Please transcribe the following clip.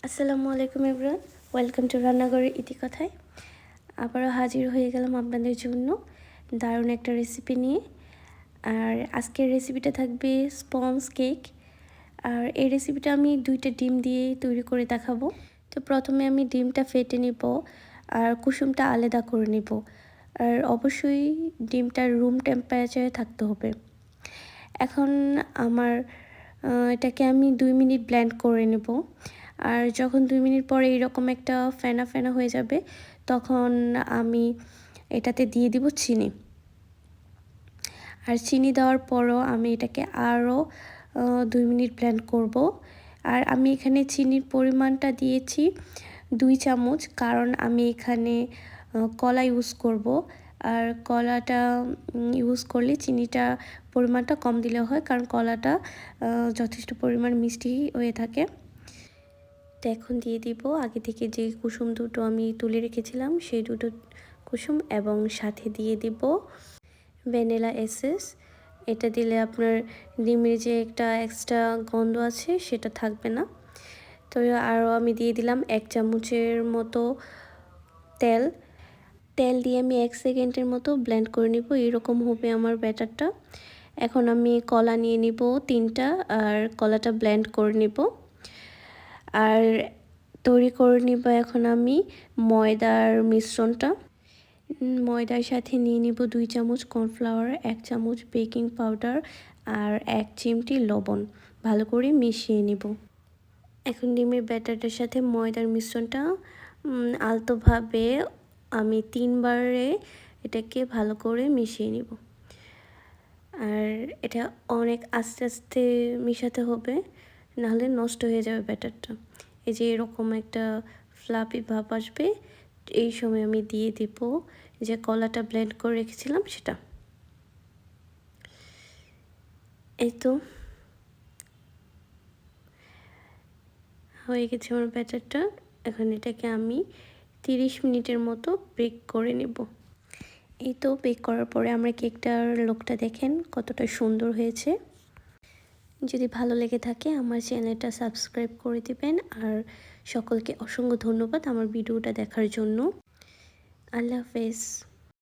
আসসালামু আলাইকুম everyone, welcome to রান্নাঘরের ইতিকথায়। আবারও হাজির হয়ে গেলাম আপনাদের জন্য দারুণ একটা রেসিপি নিয়ে। আর আজকের রেসিপিটা থাকবে স্পঞ্জ কেক। আর এই রেসিপিটা আমি 2টা ডিম দিয়ে তৈরি করে দেখাবো। তো প্রথমে আমি ডিমটা ফেটে নিব আর কুসুমটা আলাদা করে নিব। আর অবশ্যই ডিমটা রুম টেম্পারেচারে থাকতে হবে। এখন আমার এটাকে আমি 2 মিনিট ব্লেন্ড করে নেব। আর যখন 2 মিনিট পরে এইরকম একটা ফেনা ফেনা হয়ে যাবে, তখন আমি এটাতে দিয়ে দিব চিনি। আর চিনি দেওয়ার পরও আমি এটাকে আরও 2 মিনিট ব্লেন্ড করব। আর আমি এখানে চিনির পরিমাণটা দিয়েছি 2 চামচ, কারণ আমি এখানে কলা ইউজ করব। আর কলাটা ইউজ করলে চিনিটা পরিমাণটা কম দিলে হয়, কারণ কলাটা যথেষ্ট পরিমাণ মিষ্টি হয়ে থাকে। তো এখন দিয়ে দিব আগে থেকে যে কুসুম দুটো আমি তুলে রেখেছিলাম, সেই দুটো কুসুম, এবং সাথে দিয়ে দিব ভ্যানিলা এসেন্স। এটা দিলে আপনার ডিমের যে একটা এক্সট্রা গন্ধ আছে সেটা থাকবে না। তো আরও আমি দিয়ে দিলাম 1 চামচের মতো তেল দিয়ে আমি 1 সেকেন্ডের মতো ব্লেন্ড করে নিব। এরকম হবে আমার ব্যাটারটা। এখন আমি কলা নিয়ে নিব 3টা, আর কলাটা ব্লেন্ড করে নিব। আর তৈরি করে নিব এখন আমি ময়দার মিশ্রণটা। ময়দার সাথে নিয়ে নিব 2 চামচ কর্নফ্লাওয়ার, 1 চামচ বেকিং পাউডার আর 1 চিমটি লবণ। ভালো করে মিশিয়ে নিব। এখন ডিমের ব্যাটারটার সাথে ময়দার মিশ্রণটা আলতোভাবে আমি 3 বারে এটাকে ভালো করে মিশিয়ে নিব। আর এটা অনেক আস্তে আস্তে মিশাতে হবে, নাহলে নষ্ট হয়ে যাবে ব্যাটারটা। এই যে এরকম একটা ফ্লাফি ভাব আসবে, এই সময় আমি দিয়ে দিব যে কলাটা ব্লেন্ড করে রেখেছিলাম সেটা। এই তো হয়ে গেছে আমার ব্যাটারটা। এখন এটাকে আমি 30 মিনিটের মতো বেক করে নেব। এই তো বেক করার পরে আমার কেকটার লুকটা দেখেন কতটা সুন্দর হয়েছে। যদি ভালো লেগে থাকে আমার চ্যানেলটা সাবস্ক্রাইব করে দিবেন। আর সকলকে অসংখ্য ধন্যবাদ আমার ভিডিওটা দেখার জন্য। আল্লাহ হাফেজ।